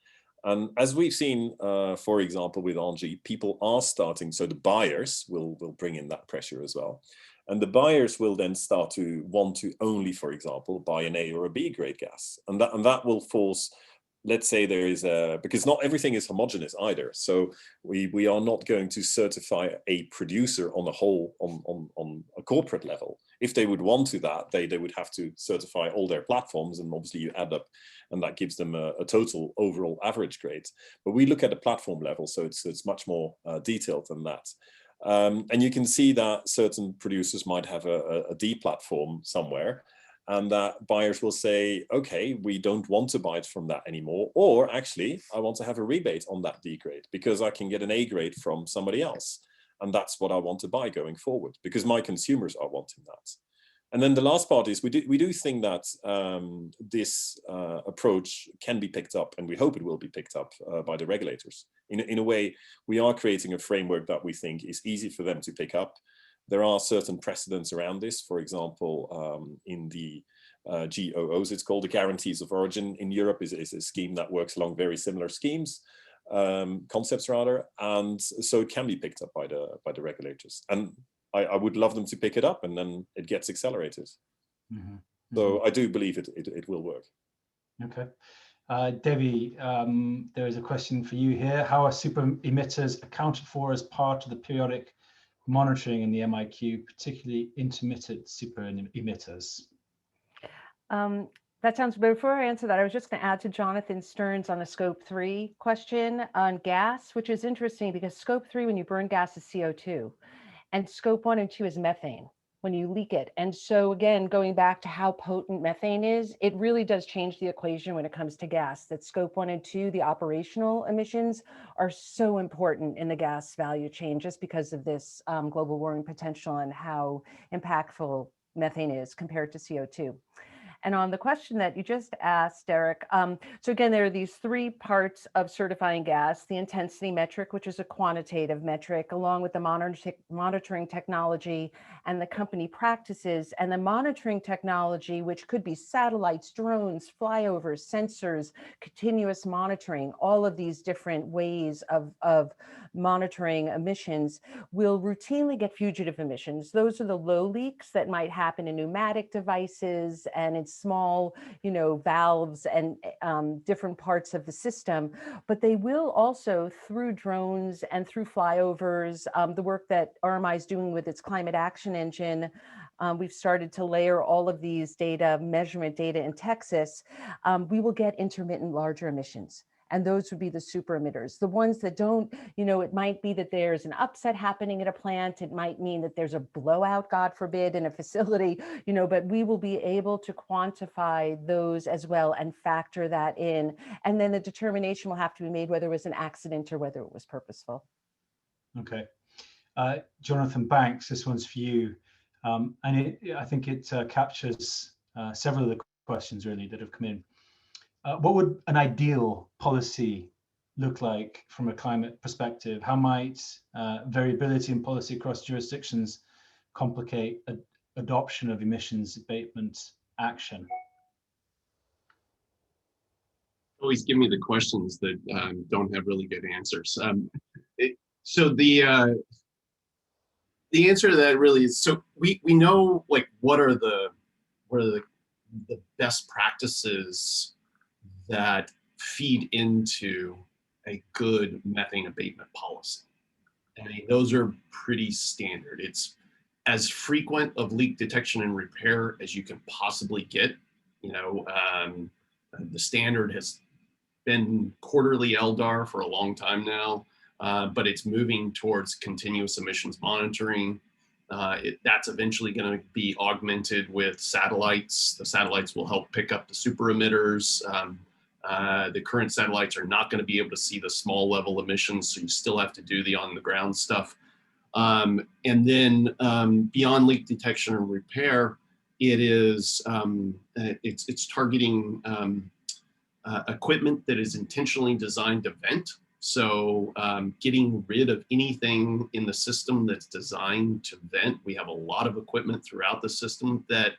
And as we've seen, for example, with Engie, people are starting, so the buyers will bring in that pressure as well. And the buyers will then start to want to only, for example, buy an A or a B grade gas. And that will force, let's say there is because not everything is homogeneous either. So we are not going to certify a producer on a whole, on a corporate level. If they would want to that, they would have to certify all their platforms, and obviously you add up, and that gives them a total overall average grade. But we look at the platform level, so it's much more detailed than that. And you can see that certain producers might have a D platform somewhere, and that buyers will say, okay, we don't want to buy it from that anymore, or actually I want to have a rebate on that D grade because I can get an A grade from somebody else, and that's what I want to buy going forward because my consumers are wanting that. And then the last part is we do think that this approach can be picked up, and we hope it will be picked up by the regulators. In a way, we are creating a framework that we think is easy for them to pick up. There are certain precedents around this. For example, in the GOOs, it's called the Guarantees of Origin in Europe, is a scheme that works along very similar schemes, concepts rather, and so it can be picked up by the regulators. And I would love them to pick it up, and then it gets accelerated. Mm-hmm. So I do believe it will work. Okay. Debbie, there is a question for you here. How are super emitters accounted for as part of the periodic monitoring in the MiQ, particularly intermittent super emitters? That sounds, but before I answer that, I was just going to add to Jonathan Stearns on the Scope 3 question on gas, which is interesting because Scope 3, when you burn gas, is CO2. And Scope 1 and 2 is methane when you leak it. And so again, going back to how potent methane is, it really does change the equation when it comes to gas. That Scope 1 and 2, the operational emissions, are so important in the gas value chain just because of this global warming potential and how impactful methane is compared to CO2. And on the question that you just asked, Derek, so again, there are these three parts of certifying gas: the intensity metric, which is a quantitative metric, along with the monitoring technology and the company practices, and the monitoring technology, which could be satellites, drones, flyovers, sensors, continuous monitoring. All of these different ways of monitoring emissions will routinely get fugitive emissions. Those are the low leaks that might happen in pneumatic devices and in small, valves and different parts of the system. But they will also, through drones and through flyovers, the work that RMI is doing with its climate action engine, we've started to layer all of these data, measurement data in Texas. We will get intermittent larger emissions. And those would be the super emitters. The ones that don't, it might be that there's an upset happening at a plant. It might mean that there's a blowout, God forbid, in a facility, but we will be able to quantify those as well and factor that in. And then the determination will have to be made whether it was an accident or whether it was purposeful. Okay. Jonathan Banks, this one's for you. And I think it captures several of the questions really that have come in. What would an ideal policy look like from a climate perspective? How might variability in policy across jurisdictions complicate adoption of emissions abatement action? Always give me the questions that don't have really good answers. So the answer to that really is, so we know like what are the best practices that feed into a good methane abatement policy. I mean, those are pretty standard. It's as frequent of leak detection and repair as you can possibly get. The standard has been quarterly LDAR for a long time now, but it's moving towards continuous emissions monitoring. That's eventually going to be augmented with satellites. The satellites will help pick up the super emitters. The current satellites are not going to be able to see the small level emissions, so you still have to do the on the ground stuff. And then beyond leak detection and repair, it's targeting equipment that is intentionally designed to vent. So getting rid of anything in the system that's designed to vent. We have a lot of equipment throughout the system that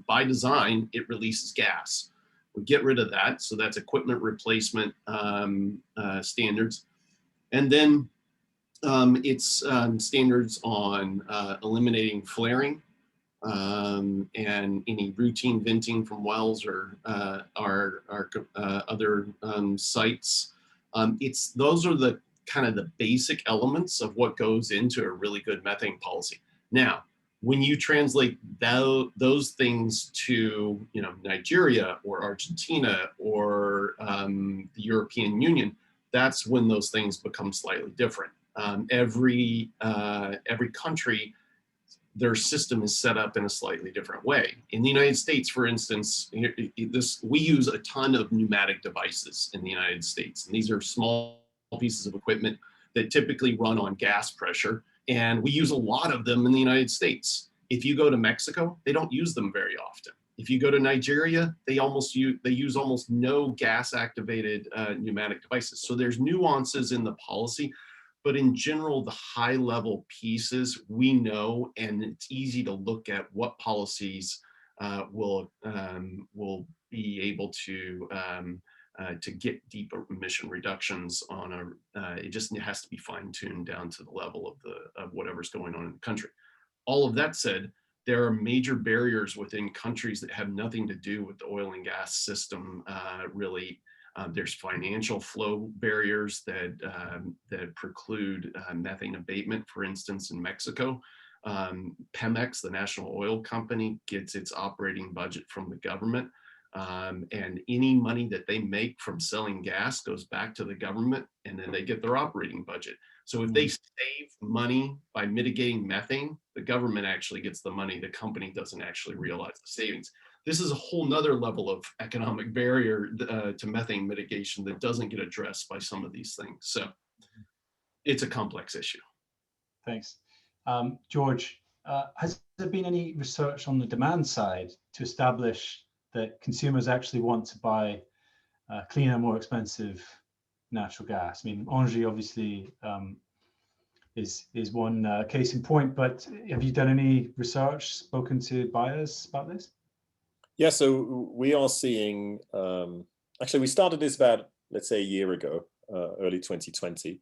by design, it releases gas. We get rid of that. So that's equipment replacement standards. And then it's standards on eliminating flaring and any routine venting from wells or other sites. Those are the kind of the basic elements of what goes into a really good methane policy. Now, when you translate those things to Nigeria or Argentina or the European Union, that's when those things become slightly different. Every country, their system is set up in a slightly different way. In the United States, for instance, we use a ton of pneumatic devices in the United States, and these are small pieces of equipment that typically run on gas pressure. And we use a lot of them in the United States. If you go to Mexico, they don't use them very often. If you go to Nigeria, they use almost no gas-activated pneumatic devices. So there's nuances in the policy, but in general, the high-level pieces we know, and it's easy to look at what policies will be able to get deeper emission reductions on it just has to be fine-tuned down to the level of whatever's going on in the country. All of that said, there are major barriers within countries that have nothing to do with the oil and gas system, really. There's financial flow barriers that preclude methane abatement. For instance, in Mexico, Pemex, the national oil company, gets its operating budget from the government. And any money that they make from selling gas goes back to the government, and then they get their operating budget. So if they save money by mitigating methane, the government actually gets the money. The company doesn't actually realize the savings. This is a whole nother level of economic barrier to methane mitigation that doesn't get addressed by some of these things. So it's a complex issue. Thanks. George, has there been any research on the demand side to establish that consumers actually want to buy cleaner, more expensive natural gas? I mean, Engie obviously is one case in point, but have you done any research, spoken to buyers about this? Yeah, so we are seeing, actually we started this about, let's say, a year ago, early 2020.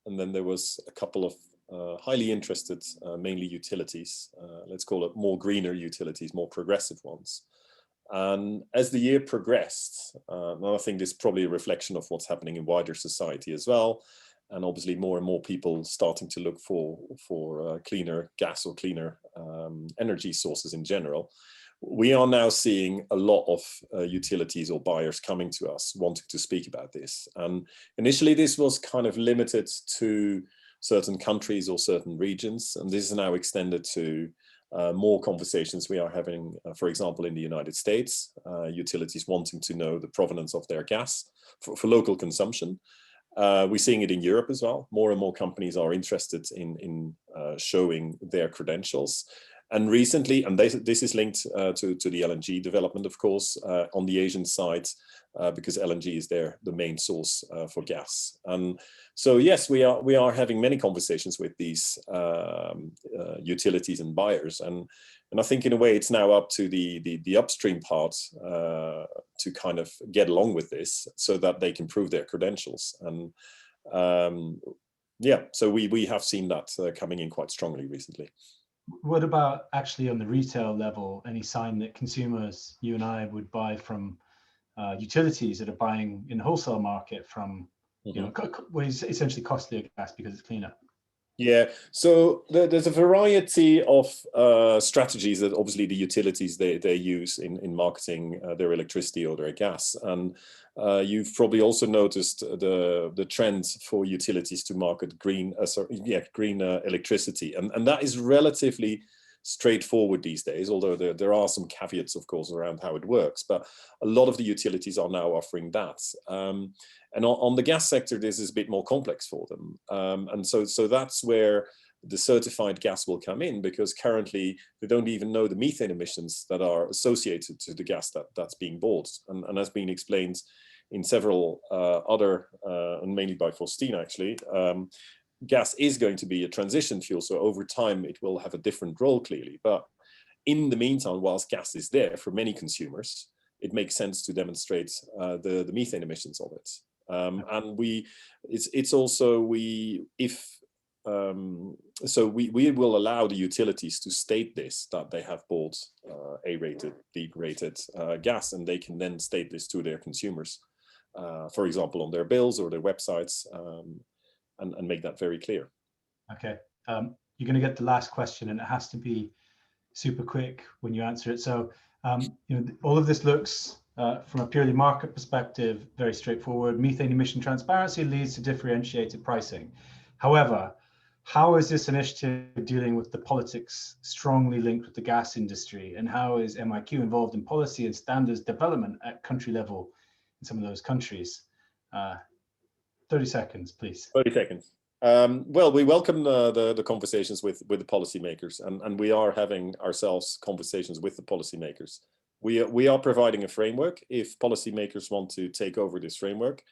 And then there was a couple of highly interested, mainly utilities, let's call it more greener utilities, more progressive ones. And as the year progressed, and I think this is probably a reflection of what's happening in wider society as well, and obviously more and more people starting to look for cleaner gas or cleaner energy sources in general. We are now seeing a lot of utilities or buyers coming to us wanting to speak about this. And initially this was kind of limited to certain countries or certain regions, and this is now extended to more conversations we are having, for example, in the United States, utilities wanting to know the provenance of their gas for local consumption. We're seeing it in Europe as well. More and more companies are interested in showing their credentials. And recently, and this is linked to the LNG development, of course, on the Asian side, because LNG is the main source for gas. And so, yes, we are having many conversations with these utilities and buyers. And I think in a way it's now up to the upstream part to kind of get along with this so that they can prove their credentials. And yeah, so we have seen that coming in quite strongly recently. What about actually on the retail level? Any sign that consumers, you and I, would buy from utilities that are buying in the wholesale market from, you know, what is essentially costlier gas because it's cleaner? Yeah, so there's a variety of strategies that obviously the utilities they use in marketing their electricity or their gas. And you've probably also noticed the trend for utilities to market green electricity, and that is relatively straightforward these days, although there are some caveats, of course, around how it works. But a lot of the utilities are now offering that. And on the gas sector, this is a bit more complex for them. And so that's where the certified gas will come in, because currently they don't even know the methane emissions that are associated to the gas that's being bought. And as been explained in several other, and mainly by Faustina actually, gas is going to be a transition fuel. So over time, it will have a different role clearly. But in the meantime, whilst gas is there for many consumers, it makes sense to demonstrate the methane emissions of it. And so we will allow the utilities to state this, that they have bought A-rated, B-rated gas, and they can then state this to their consumers, for example, on their bills or their websites, and make that very clear. Okay, you're going to get the last question, and it has to be super quick when you answer it. So, you know, all of this looks, from a purely market perspective, very straightforward. Methane emission transparency leads to differentiated pricing. However, how is this initiative dealing with the politics strongly linked with the gas industry, and how is MiQ involved in policy and standards development at country level in some of those countries? 30 seconds, please. 30 seconds. Well, we welcome the conversations with the policymakers, and we are having ourselves conversations with the policymakers. We are providing a framework. If policymakers want to take over this framework,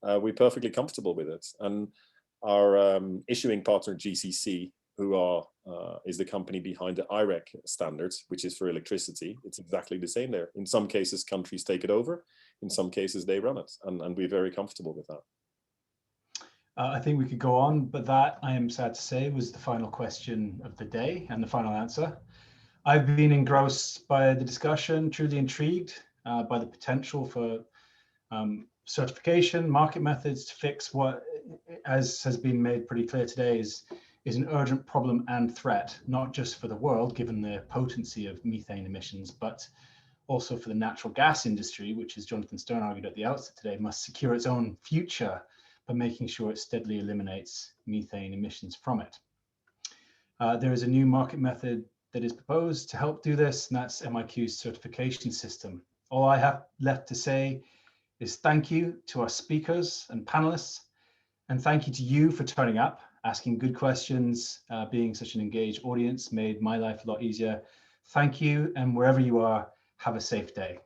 we're perfectly comfortable with it. And our issuing partner GCC, who is the company behind the IREC standards, which is for electricity, it's exactly the same there. In some cases, countries take it over. In some cases, they run it, and we're very comfortable with that. I think we could go on, but that, I am sad to say, was the final question of the day and the final answer. I've been engrossed by the discussion, truly intrigued by the potential for certification, market methods to fix what, as has been made pretty clear today, is an urgent problem and threat, not just for the world, given the potency of methane emissions, but also for the natural gas industry, which, as Jonathan Stern argued at the outset today, must secure its own future by making sure it steadily eliminates methane emissions from it. There is a new market method that is proposed to help do this, and that's MiQ's certification system. All I have left to say is thank you to our speakers and panelists, and thank you to you for turning up, asking good questions, being such an engaged audience made my life a lot easier. Thank you, and wherever you are, have a safe day.